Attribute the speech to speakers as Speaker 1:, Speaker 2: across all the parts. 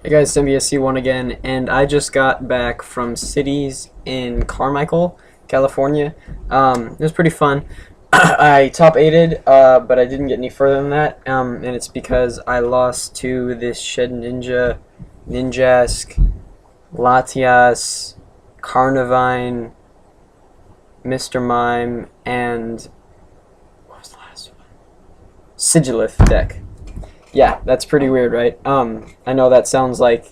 Speaker 1: Hey guys, SymbiaC1 again, and I just got back from cities in Carmichael, California. It was pretty fun. I top 8'd, but I didn't get any further than that, and it's because I lost to this Shed Ninja, Ninjask, Latias, Carnivine, Mr. Mime, and what was the last one? Sigilith deck. Yeah, that's pretty weird, right? I know that sounds like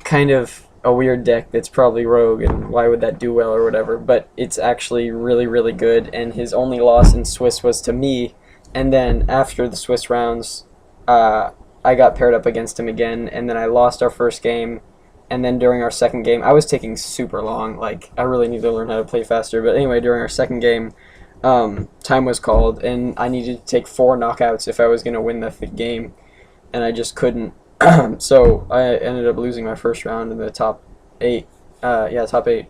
Speaker 1: kind of a weird deck that's probably rogue, and why would that do well or whatever, but it's actually really, really good, and his only loss in Swiss was to me, and then after the Swiss rounds, I got paired up against him again, and then I lost our first game, and then during our second game, I was taking super long, like, I really need to learn how to play faster, but anyway, during our second game, time was called, and I needed to take 4 knockouts if I was going to win the game, and I just couldn't. So I ended up losing my first round in the top 8. Top 8.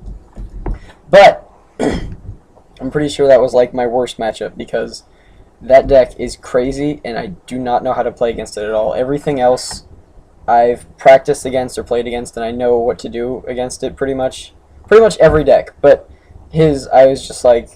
Speaker 1: But I'm pretty sure that was like my worst matchup because that deck is crazy, and I do not know how to play against it at all. Everything else I've practiced against or played against, and I know what to do against it pretty much every deck. But I was just like,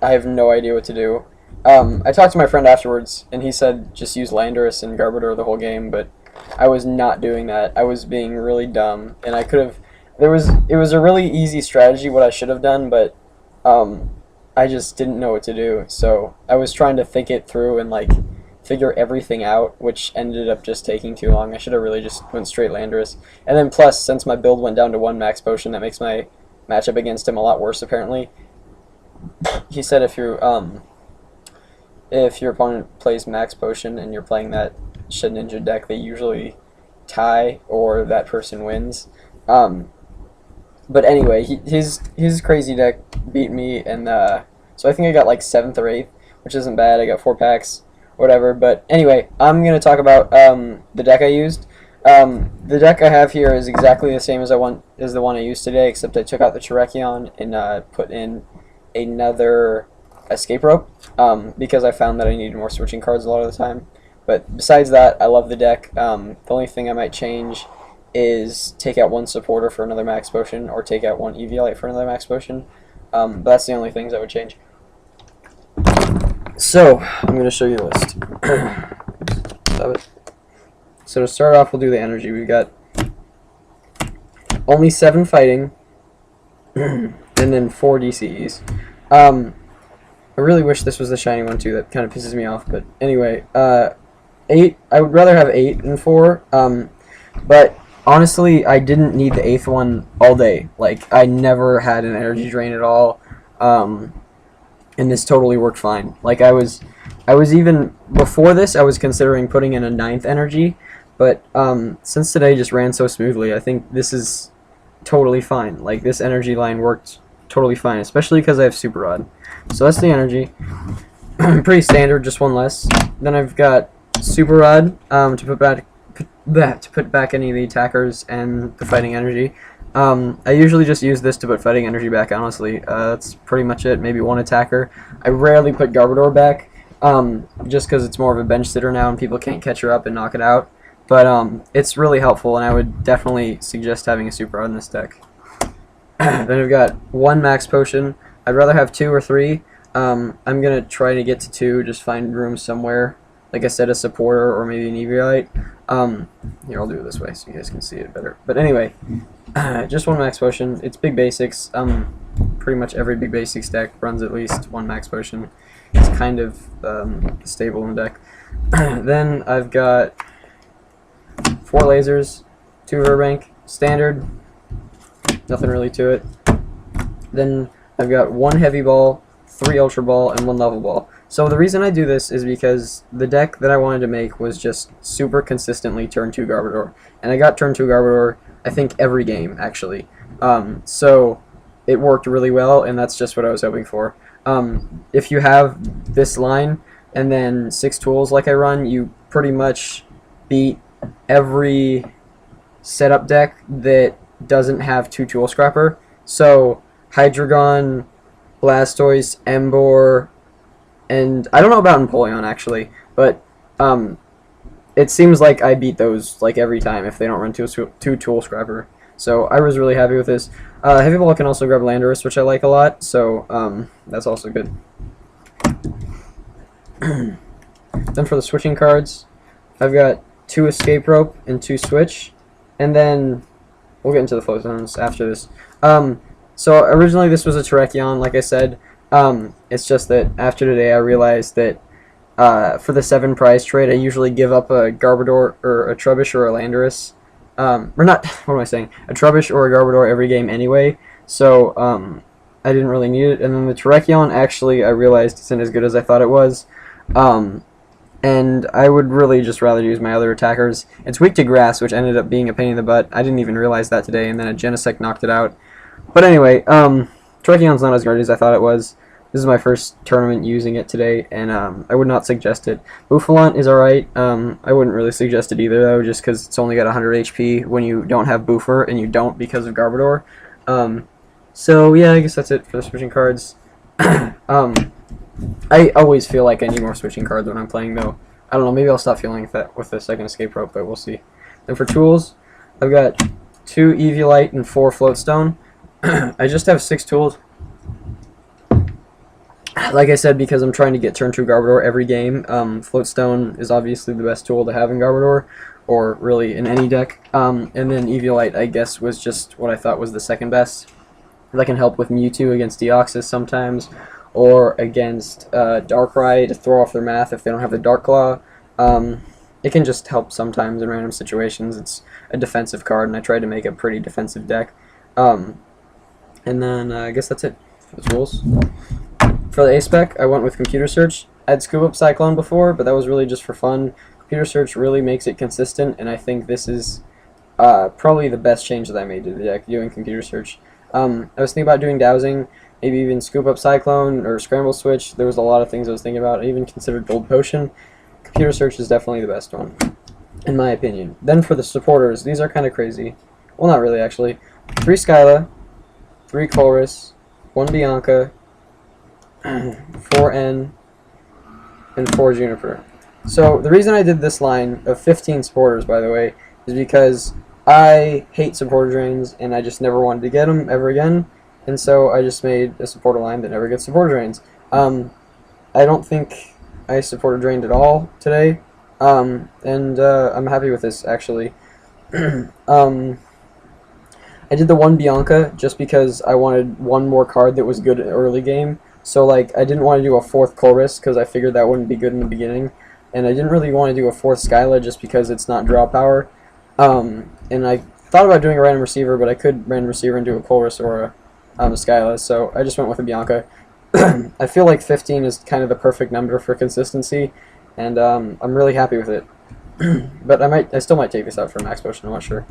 Speaker 1: I have no idea what to do. I talked to my friend afterwards, and he said just use Landorus and Garbodor the whole game, but I was not doing that. I was being really dumb, and I could have. It was a really easy strategy what I should have done, but I just didn't know what to do. So I was trying to think it through and like figure everything out, which ended up just taking too long. I should have really just went straight Landorus, and then plus since my build went down to 1 max potion, that makes my matchup against him a lot worse apparently. He said if your opponent plays max potion and you're playing that Shed Ninja deck, they usually tie or that person wins. But anyway, his crazy deck beat me, and so I think I got like 7th or 8th, which isn't bad. I got 4 packs, whatever. But anyway, I'm gonna talk about the deck I used. The deck I have here is exactly the same as the one I used today, except I took out the Chirekion and put in another escape rope because I found that I needed more switching cards a lot of the time. But besides that, I love the deck. The only thing I might change is take out 1 supporter for another max potion, or take out 1 Eviolite for another max potion. But that's the only things I would change. So I'm going to show you the list. Stop it. So to start off, we'll do the energy. We've got only 7 fighting, and then 4 DCEs. I really wish this was the shiny one too. That kind of pisses me off. But anyway, 8. I would rather have 8 than 4. But honestly, I didn't need the 8th one all day. Like, I never had an energy drain at all. And this totally worked fine. Like, I was even before this, I was considering putting in a 9th energy. But since today just ran so smoothly, I think this is totally fine. Like, this energy line worked totally fine, especially because I have Super Rod. So that's the energy. Pretty standard, just 1 less. Then I've got Super Rod to put back any of the attackers and the fighting energy. I usually just use this to put fighting energy back, honestly. That's pretty much it. Maybe 1 attacker. I rarely put Garbodor back, just because it's more of a bench sitter now and people can't catch her up and knock it out. But it's really helpful, and I would definitely suggest having a Super Rod in this deck. Then I've got 1 max potion. I'd rather have 2 or 3. I'm going to try to get to 2, just find room somewhere. Like I said, a supporter or maybe an Eviolite. Here, I'll do it this way so you guys can see it better. But anyway, just 1 max potion. It's big basics. Pretty much every big basics deck runs at least 1 max potion. It's kind of stable in the deck. Then I've got 4 lasers, 2 Verbank, standard. Nothing really to it. Then I've got 1 heavy ball, 3 ultra ball, and 1 level ball. So the reason I do this is because the deck that I wanted to make was just super consistently turn 2 Garbodor. And I got turn 2 Garbodor, I think, every game, actually. So it worked really well, and that's just what I was hoping for. If you have this line and then 6 tools like I run, you pretty much beat every setup deck that doesn't have 2 tool scrapper. So Hydreigon, Blastoise, Emboar, and I don't know about Empoleon actually, but it seems like I beat those like every time if they don't run two Tool Scrapper. So I was really happy with this. Heavy Ball can also grab Landorus, which I like a lot, so that's also good. Then for the switching cards, I've got 2 Escape Rope and 2 Switch, and then we'll get into the float zones after this. So originally this was a Terrakion, like I said. It's just that after today I realized that for the 7 prize trade I usually give up a Garbodor or a Trubbish or a Landorus. Or not, what am I saying? A Trubbish or a Garbodor every game anyway, so I didn't really need it. And then the Terrakion, actually, I realized isn't as good as I thought it was. And I would really just rather use my other attackers. It's weak to Grass, which ended up being a pain in the butt. I didn't even realize that today, and then a Genesect knocked it out. But anyway, Terrakion's not as good as I thought it was. This is my first tournament using it today, and I would not suggest it. Bouffalant is alright. I wouldn't really suggest it either, though, just because it's only got 100 HP when you don't have Bouffer, and you don't because of Garbodor. So, yeah, I guess that's it for the switching cards. I always feel like I need more switching cards when I'm playing, though. I don't know, maybe I'll stop feeling that with the second Escape Rope, but we'll see. Then for tools, I've got 2 Eviolite and 4 Floatstone. I just have 6 tools. Like I said, because I'm trying to get turn 2 Garbodor every game, Floatstone is obviously the best tool to have in Garbodor, or really in any deck. And then Eviolite, I guess, was just what I thought was the second best. That can help with Mewtwo against Deoxys sometimes, or against Darkrai to throw off their math if they don't have the Dark Claw. It can just help sometimes in random situations. It's a defensive card, and I tried to make a pretty defensive deck. And then I guess that's it for the rules. For the A-Spec, I went with Computer Search. I had Scoop Up Cyclone before, but that was really just for fun. Computer Search really makes it consistent, and I think this is probably the best change that I made to the deck, doing Computer Search. I was thinking about doing Dowsing, maybe even Scoop Up Cyclone or Scramble Switch. There was a lot of things I was thinking about. I even considered Gold Potion. Computer Search is definitely the best one, in my opinion. Then for the supporters, these are kind of crazy. Well, not really, actually. 3 Skyla, 3 Colress, 1 Bianca, 4 N, and 4 Juniper. So the reason I did this line of 15 supporters, by the way, is because I hate supporter drains, and I just never wanted to get them ever again, and so I just made a supporter line that never gets supporter drains. I don't think I supporter drained at all today, and I'm happy with this, actually. I did the 1 Bianca just because I wanted one more card that was good in the early game. So, like, I didn't want to do a 4th Colress because I figured that wouldn't be good in the beginning. And I didn't really want to do a 4th Skyla just because it's not draw power. And I thought about doing a random receiver, but I could random receiver and do a Colress or a Skyla. So I just went with a Bianca. I feel like 15 is kind of the perfect number for consistency. And I'm really happy with it. But I still might take this out for Max Potion, I'm not sure.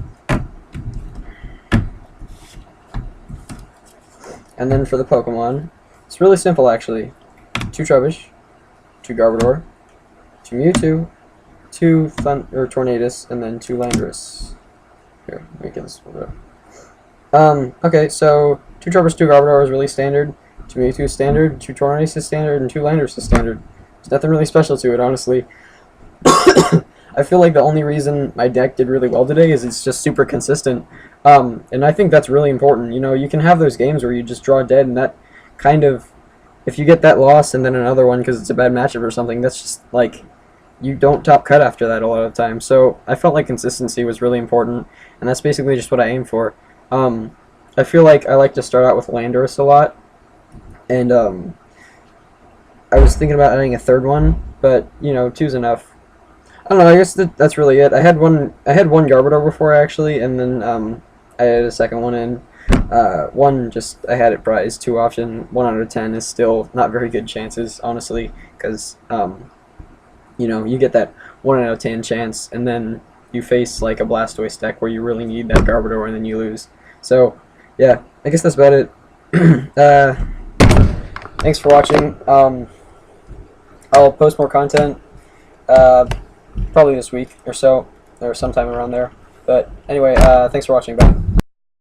Speaker 1: And then for the Pokemon, it's really simple, actually. 2 Trubbish, 2 Garbodor, 2 Mewtwo, 2 Tornadus, and then 2 Landorus. Here, let me get this one up. Okay, so 2 Trubbish, 2 Garbodor is really standard, 2 Mewtwo is standard, 2 Tornadus is standard, and 2 Landorus is standard. There's nothing really special to it, honestly. I feel like the only reason my deck did really well today is it's just super consistent. And I think that's really important. You know, you can have those games where you just draw dead, and that kind of, if you get that loss and then another one because it's a bad matchup or something, that's just like, you don't top cut after that a lot of the time. So I felt like consistency was really important, and that's basically just what I aim for. I feel like I like to start out with Landorus a lot, and I was thinking about adding a 3rd one, but you know, 2's enough. I don't know, I guess that's really it. I had one Garbodor before, actually, and then I added a 2nd one in. One, just, I had it prized too often. 1 out of 10 is still not very good chances, honestly, because, you know, you get that 1 out of 10 chance, and then you face, like, a Blastoise deck where you really need that Garbodor, and then you lose. So, yeah, I guess that's about it. Thanks for watching. I'll post more content, probably this week or so, or sometime around there. But anyway, thanks for watching. Bye.